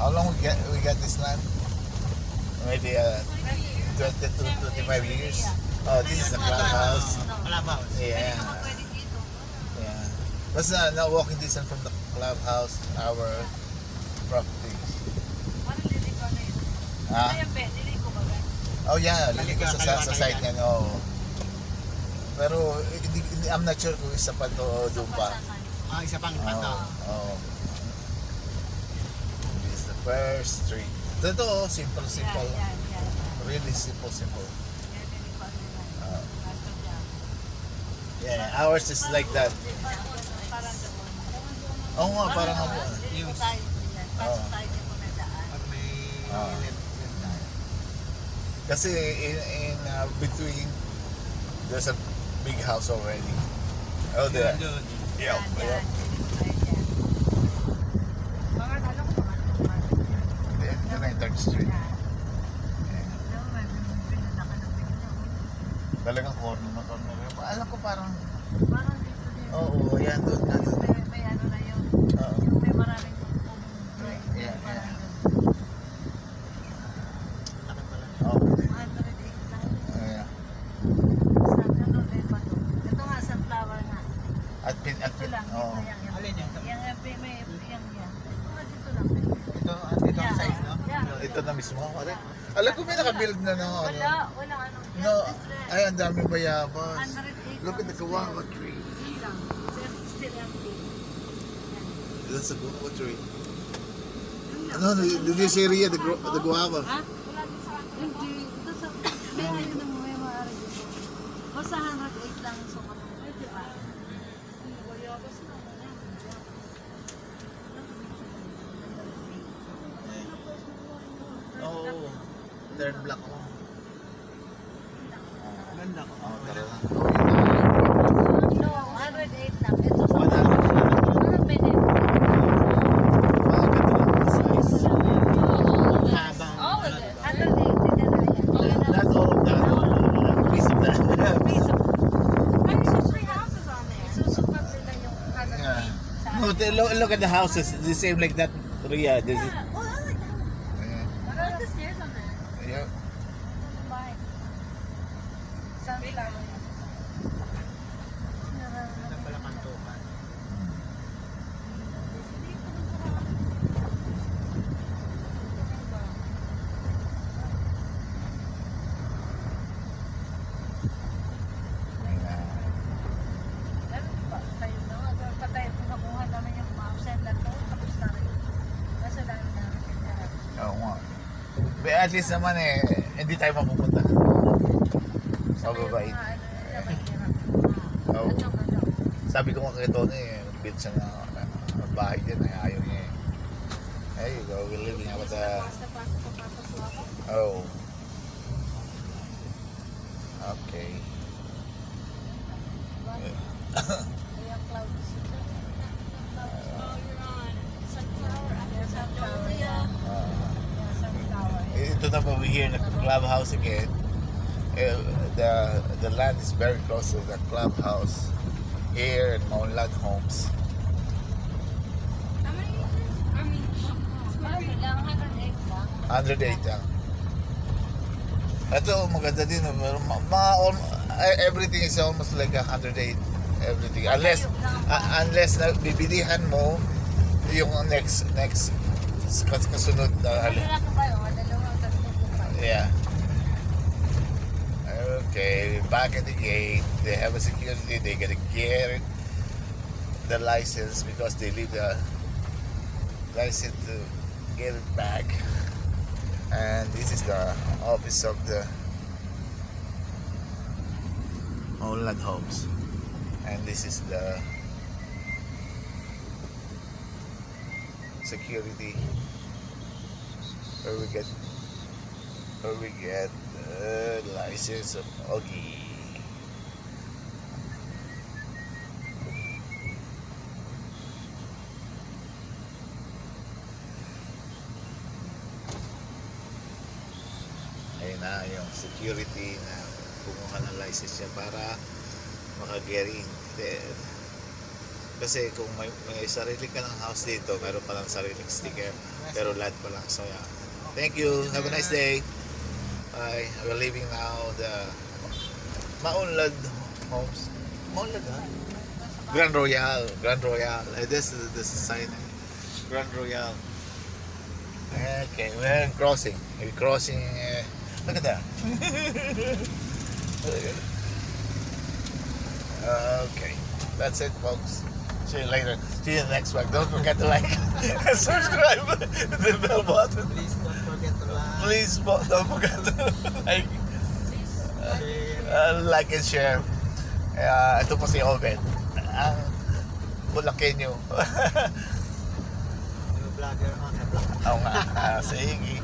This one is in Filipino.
How long we got this land? Maybe 20 to 25 years. Oh, this is the clubhouse. Clubhouse. Yeah. Yeah. What's not walking distance from the clubhouse, our property. Ah? Oh yeah, liliko sa site niya. Oh. Pero I'm not sure kung isa pa to o doon pa. Ah, isa pang pato. Oh. This is the first street. Ito, simple. Really simple. Yeah, ours is like that. Oo nga, parang ako. Yung Kasi in between, there's a big house already. Oh, there. Yeah. Then I third street. Talagang corner. Alam ko parang oo, yan doon na doon. May ano na yun. Oo. May maraming Yeah. Oh. Oh. 108 lang. Yeah. Ito nga, sunflower nga. Ito lang. Oh. alin yan? May yan. Ito nga dito lang. Ito ang size, no? Ito na mismo. Alam ko may naka-build na ng ano. Wala ano. No, ay ang daming bayabas. 108 Look at the guava tree. lang. Still empty. That's a guava tree. No, did you see Ria, the guava? Ha? Wala din sa akin. Hindi. Ito sa... May ayun na may maaari dito. Basta 108 lang sa mga. Pwede ba? Bayabas na. Oh, third block ko. Ganda ko. Oh, tara na. No, 108 lang. Ito sa... 100. Parang pwede. Ganda lang ang size. Habang. Oh, 108. Not all of that. Piece of that. Ay, so 3 houses on there. Susukat nila yung 108. Yeah. No, look at the houses. The same like that, Ria. This is, Yeah. Oh, I like that one. yeah. I like the stairs on there. Yeah. Bye. Sunflower. Ganda pala kantukan. Oo nga. But at least naman hindi tayo mapupunta. Mababait. Oo. Sabi ko nga kay Tony, build siya ng bahay dyan, ayaw niya eh. Hey, we're living out with oh. Okay. Ito na pa, we here in the clubhouse again. The land is very close to the clubhouse here in Mounland Homes. How many acres? I mean, 108 lang. Ito maganda din, everything is almost like 108 everything. Unless na bibilihan mo yung next kasunod na yeah. Okay, back at the gate, they have a security, they gotta get the license because they leave the license to get it back. And this is the office of the Mounland Homes. And this is the security where we get the license of Ogie. Ayun na yung security na kumuha ng license niya para maka-get in. Kasi kung may sarili ka ng house dito, meron pa lang sariling sticker. Pero light pa lang. So yeah. Thank you. Have a nice day. Bye. We're leaving now the Maunlad Homes. Maunlad, ha? Grand Royal. Grand Royal. This is sign. Grand Royal. Okay, we're crossing. We're crossing. Look at that. Okay, that's it, folks. See you later. See you in the next one. Don't forget to like and subscribe. The bell button. Please don't forget to like. Please don't forget to like and share. Ito po si Obed. Bulakenyo. New vlogger on the block. Oo nga. Sige.